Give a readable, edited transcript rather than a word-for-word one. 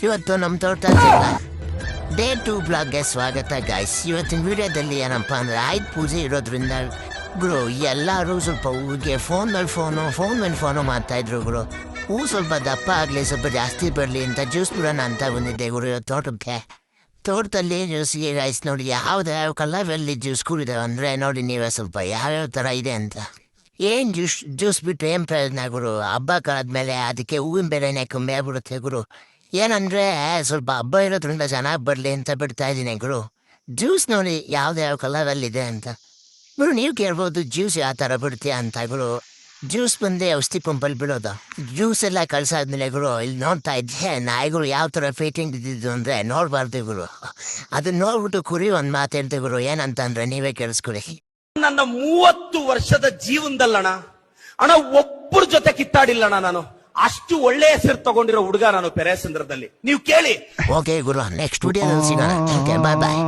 ಇವತ್ತು ನಮ್ಮ ತೋಟ ಡೇ 2 ಬ್ಲಾಗ್ಗೆ ಸ್ವಾಗತ ಗೈಸ್. ಇವತ್ತಿನ ವಿಡಿಯೋದಲ್ಲಿ ಏನಪ್ಪ ಅಂದರೆ ಆಯ್ತು ಪೂಜೆ ಇರೋದ್ರಿಂದ ಗುರು ಎಲ್ಲರೂ ಸ್ವಲ್ಪ ಹೂವಿಗೆ ಫೋನ್ ಮೇಲೆ ಫೋನು ಮಾಡ್ತಾಯಿದ್ರು ಗುರು. ಹೂ ಸ್ವಲ್ಪ ದಪ್ಪ ಆಗಲಿ ಸ್ವಲ್ಪ ಜಾಸ್ತಿ ಬರಲಿ ಅಂತ ಜ್ಯೂಸ್ ಬಿಡೋಣ ಅಂತ ಬಂದಿದ್ದೆ ಗುರು ತೋಟಕ್ಕೆ. ತೋಟದಲ್ಲಿ ಜ್ಯೂಸ್ಗೆ ಗೈಸ್ ನೋಡಿ ಯಾವ ಕಲರಲ್ಲಿ ಜ್ಯೂಸ್ ಕುಡಿದಾವೆ ಅಂದರೆ ನೋಡಿ ನೀವೇ ಸ್ವಲ್ಪ ಯಾವ್ಯಾವ ಥರ ಇದೆ ಅಂತ. ಏನು ಜ್ಯೂಸ್ ಬಿಟ್ಟು ಏನು ಪ್ರಯೋಜನ ಗುರು, ಹಬ್ಬ ಕಳೆದ್ಮೇಲೆ ಅದಕ್ಕೆ ಹೂವಿನ ಬೆಲೆನೇ ಕಮ್ಮಿ ಆಗ್ಬಿಡುತ್ತೆ ಗುರು. ಏನಂದರೆ ಸ್ವಲ್ಪ ಹಬ್ಬ ಇರೋದ್ರಿಂದ ಚೆನ್ನಾಗಿ ಬರಲಿ ಅಂತ ಬಿಡ್ತಾ ಇದ್ದೀನಿ ಗುರು. ಜ್ಯೂಸ್ ನೋಡಿ ಯಾವ ಕಲರಲ್ಲಿದೆ ಅಂತ ಗುರು. ನೀವು ಕೇಳ್ಬೋದು ಜ್ಯೂಸ್ ಯಾವ ಥರ ಬಿಡ್ತೀಯ ಅಂತ ಗುರು. ಜ್ಯೂಸ್ ಬಂದು ಔಷಧಿ ಪಂಪಲ್ಲಿ ಬಿಡೋದು. ಜ್ಯೂಸ್ ಎಲ್ಲ ಕಳ್ಸಾದ್ಮೇಲೆ ಗುರು ಇಲ್ಲಿ ನೋಡ್ತಾ ಇದ್ದೆ ನಾಯಿಗಳು ಯಾವ ಥರ ಫೇಟಿಂಗ್ ಇದ್ದಿದ್ದು ಅಂದರೆ ನೋಡಬಾರ್ದು ಗುರು. ಅದನ್ನ ನೋಡ್ಬಿಟ್ಟು ಕುರಿ ಒಂದು ಮಾತು ಹೇಳ್ತೆ ಗುರು, ಏನಂತಂದರೆ ನೀವೇ ಕೇಳಿಸ್ಕೊಡಿ. ನನ್ನ 30 ವರ್ಷದ ಜೀವನದಲ್ಲಣ ಒಬ್ಬರ ಜೊತೆ ಕಿತ್ತಾಡಿಲ್ಲಣ್ಣ. ನಾನು ಅಷ್ಟು ಒಳ್ಳೆ ಹೆಸರು ತಗೊಂಡಿರೋ ಹುಡುಗ ನಾನು ಪೆರೇಸಂದ್ರದಲ್ಲಿ. ನೀವು ಕೇಳಿ. ಓಕೆ ಗುರು, ನೆಕ್ಸ್ಟ್ ವಿಡಿಯೋದಲ್ಲಿ ಸಿಗೋಣ. ಬಾಯ್ ಬಾಯ್.